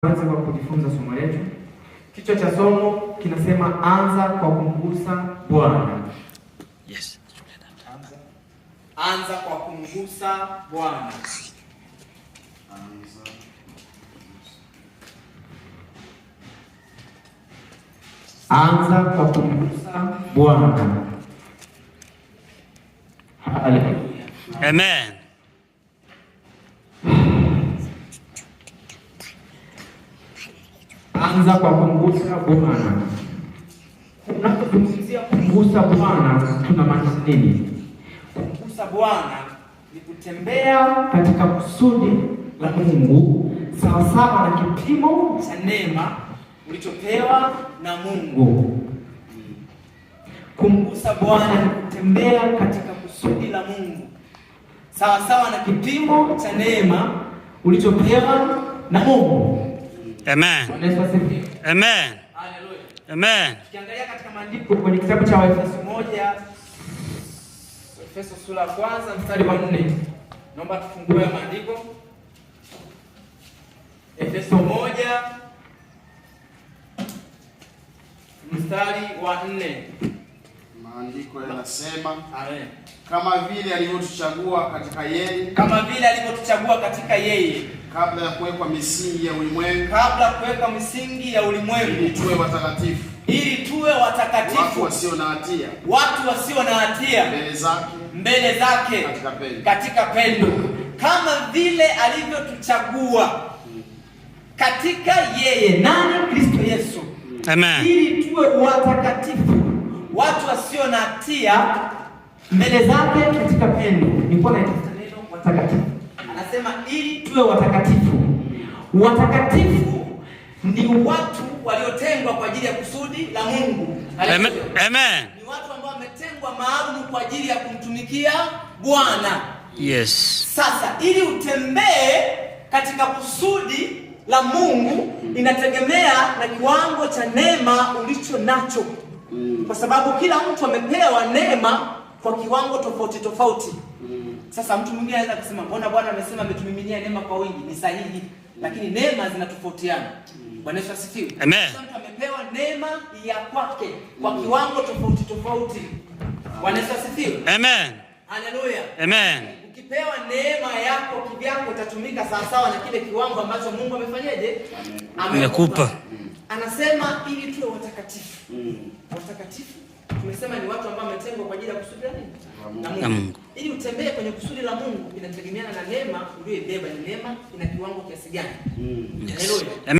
Tuanze kwa kujifunza somo letu. Kichwa cha somo kinasema anza kwa kumgusa Bwana. Yes. Anza kwa kumgusa Bwana. Anza kwa kumgusa Bwana. Haleluya. Amen. Anza kwa kumgusa Bwana. Unapozungumzia kumgusa Bwana tunamaanisha nini? Kumgusa Bwana ni kutembea katika kusudi la Mungu sawasawa na kipimo cha neema ulichopewa na Mungu. Kumgusa Bwana ni kutembea katika kusudi la Mungu sawasawa na kipimo cha neema ulichopewa na Mungu. Amen. Amen. Haleluya. Amen. Tukiangalia katika maandiko kwenye kitabu cha Efeso 1, Efeso sura ya kwanza mstari wa 4. Naomba tufungue maandiko. Efeso 1 mstari wa 4. Maandiko yanasema, Amen. Kama vile alivyotuchagua katika yeye, kabla ya kuwekwa misingi ya ulimwengu, ili tuwe watakatifu, watu wasio na hatia mbele zake katika pendo. Kama vile alivyotuchagua katika yeye, nani? Kristo Yesu. Amen. Ili tuwe watakatifu, watu wasio na hatia mbele zake katika pendo. Nilikuwa naitafuta neno watakatifu. Anasema ili tuwe watakatifu. Watakatifu ni watu waliotengwa kwa ajili ya kusudi la Mungu. Amen. Amen. Ni watu ambao wametengwa maalum kwa ajili ya kumtumikia Bwana. Yes. Sasa ili utembee katika kusudi la Mungu inategemea na kiwango cha neema ulicho nacho. Kwa sababu kila mtu amepewa neema kwa kiwango tofauti tofauti. Sasa mtu mwingine anaweza kusema mbona Bwana amesema ametumiminia neema kwa wingi? Ni sahihi, lakini neema zinatofautiana. Bwana Yesu asifiwe. Amen. Mtu amepewa neema ya kwake kwa kiwango tofauti tofauti. Bwana Yesu asifiwe. Amen. Haleluya. Amen. Ukipewa neema yako kivyako itatumika sawa sawa na kile kiwango ambacho Mungu amefanyaje? Amekupa. Anasema ili tuwe watakatifu. Watakatifu tumesema ni watu ambao wametengwa kwa ajili ya kusudi la nini? Na Mungu. Ili utembee kwenye kusudi la Mungu inategemeana na neema uliyoibeba. Ni neema ina kiwango kiasi gani? Yes. Haleluya.